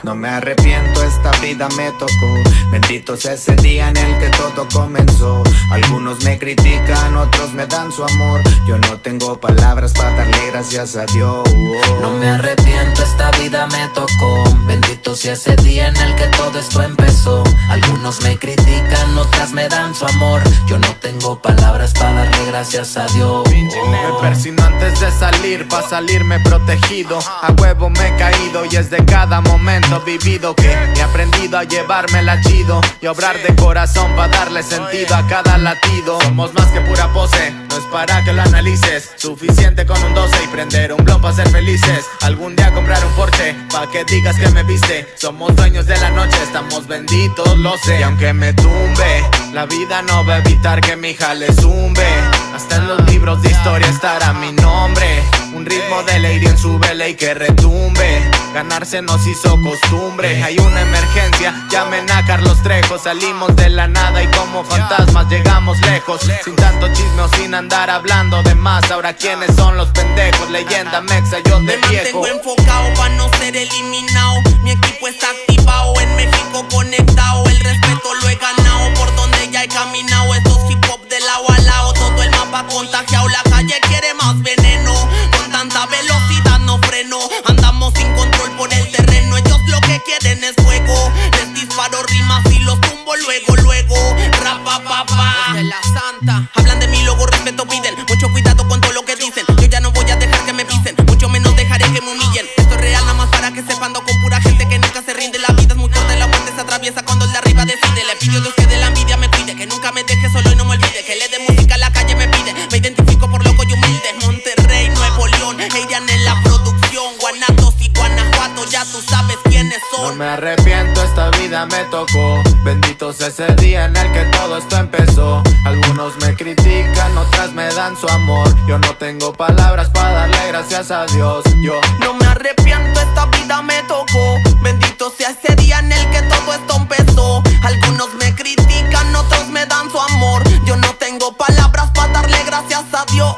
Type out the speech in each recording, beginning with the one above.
No me arrepiento, esta vida me tocó. Bendito sea ese día en el que todo comenzó. Algunos me critican, otros me dan su amor. Yo no tengo palabras para darle gracias a Dios. No me arrepiento, esta vida me tocó. Bendito sea ese día en el que todo esto empezó. Algunos me critican, otras me dan su amor. Yo no tengo palabras para darle gracias a Dios. Me persino antes de salir, pa' salirme protegido. A huevo me he caído y es de cada momento vivido que he aprendido a llevármela chido y obrar de corazón pa' darle sentido a cada latido. Somos más que pura pose, no es para que lo analices. Suficiente con un 12 y prender un blon pa' ser felices. Algún día comprar un Porsche pa' que digas que me viste. Somos dueños de la noche, estamos benditos, lo sé. Y aunque me tumbe, la vida no va a evitar que mi jale zumbe. Hasta en los libros de historia estará mi nombre. Un ritmo de lady en su vela y que retumbe. Ganarse nos hizo costumbre. Hay una emergencia, llamen a Carlos Trejo. Salimos de la nada y como fantasmas llegamos lejos. Sin tanto chisme o sin andar hablando de más. Ahora quiénes son los pendejos, leyenda mexa, yo de viejo. Me mantengo enfocado pa' no ser eliminado. Mi equipo está activado, en México conectado. El respeto lo he ganado, por donde ya he caminado. Estos hip hop de lado a lado, todo el mapa contagiado. La calle quiere más veneno, con tanta velocidad no freno. Andamos sin control por el terreno, ellos lo que quieren es fuego. Les disparo rimas y los tumbo luego. Rapa papá de la santa. Hablan de mí, luego respeto piden. Mucho cuidado con todo lo que dicen. Yo ya no voy a dejar que me pisen, mucho menos dejaré que me humillen. Esto es real nada más para que sepan, ando con pura gente que nunca se rinde. La vida es muy corta, la muerte se atraviesa cuando el de arriba decide. Le pido a Dios que de la envidia me cuide, que nunca me deje solo y no me olvide. Que le dé música a la calle me pide, me identifico por loco y humilde. Monterrey, Nuevo León, Heidian en la producción. Guanatos y Guanajuato, ya tú sabes quiénes No son. me arrepiento, esta vida me tocó. Bendito sea ese día en el que todo esto empezó. Algunos me critican, otras me dan su amor. Yo no tengo palabras para darle gracias a Dios. Yo No me arrepiento, esta vida me tocó. Bendito sea ese día en el que todo esto empezó. Algunos me critican, otros me dan su amor. Yo no tengo palabras para darle gracias a Dios.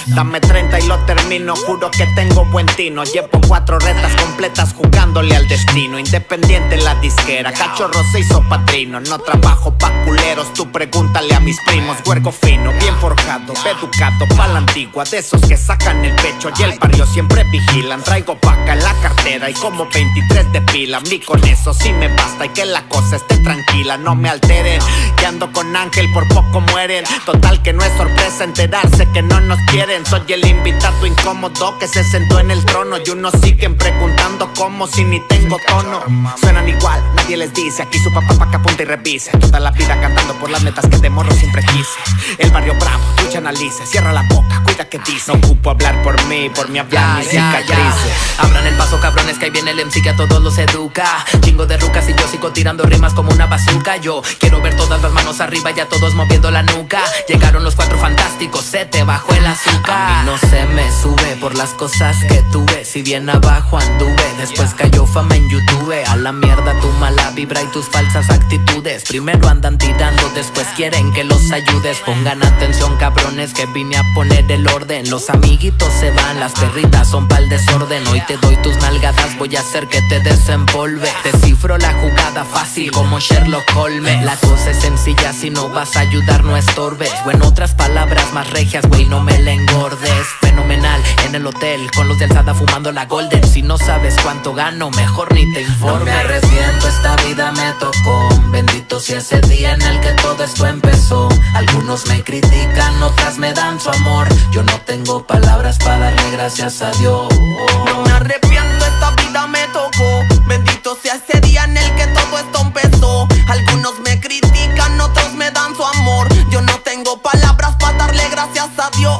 Dame 30 y lo termino, juro que tengo buen tino. Llevo 4 retas completas jugándole al destino. Independiente la disquera, Cachorro se hizo padrino. No trabajo pa' culeros, tú pregúntale a mis primos. Huerco fino, bien forjado, educado pa' la antigua. De esos que sacan el pecho y el barrio siempre vigilan. Traigo paca en la cartera y como 23 de pila. Ni con eso sí me basta y que la cosa esté tranquila. No me alteren, que ando con Ángel, por poco mueren. Total que no es sorpresa enterarse que no nos quieren. Soy el invitado incómodo que se sentó en el trono. Y unos siguen preguntando cómo si ni tengo tono. Suenan igual, nadie les dice. Aquí su papá pa' que apunte y revise. Toda la vida cantando por las metas que de morro siempre quise. El barrio bravo, escucha, analice. Cierra la boca, cuida que dice. No ocupo hablar por mí, por mi hablar ni cicatrices. Abran el paso, cabrones, que ahí viene el MC que a todos los educa. Chingo de rucas y yo sigo tirando rimas como una bazooka. Yo quiero ver todas las manos arriba y a todos moviendo la nuca. Llegaron los 4 fantásticos, se te bajó el azúcar. A mí no se me sube por las cosas que tuve. Si bien abajo anduve, después cayó fama en YouTube. A la mierda tu mala vibra y tus falsas actitudes. Primero andan tirando, después quieren que los ayudes. Pongan atención, cabrones, que vine a poner el orden. Los amiguitos se van, las perritas son pa'l desorden. Hoy te doy tus nalgadas, voy a hacer que te desempolve. Descifro la jugada fácil como Sherlock Holmes. La cosa es sencilla, si no vas a ayudar no estorbes. O en otras palabras más regias, güey, no me la engordes. Fenomenal, en el hotel, con los de alzada fumando la golden. Si no sabes cuánto gano, mejor ni te informes. No me arrepiento, esta vida me tocó. Bendito sea ese día en el que todo esto empezó. Algunos me critican, otras me dan su amor. Yo no tengo palabras para darle gracias a Dios. No me arrepiento, esta vida me tocó. Bendito sea ese día en el que todo esto empezó. Algunos me critican, otros me dan su amor. Yo no tengo palabras para darle gracias a Dios.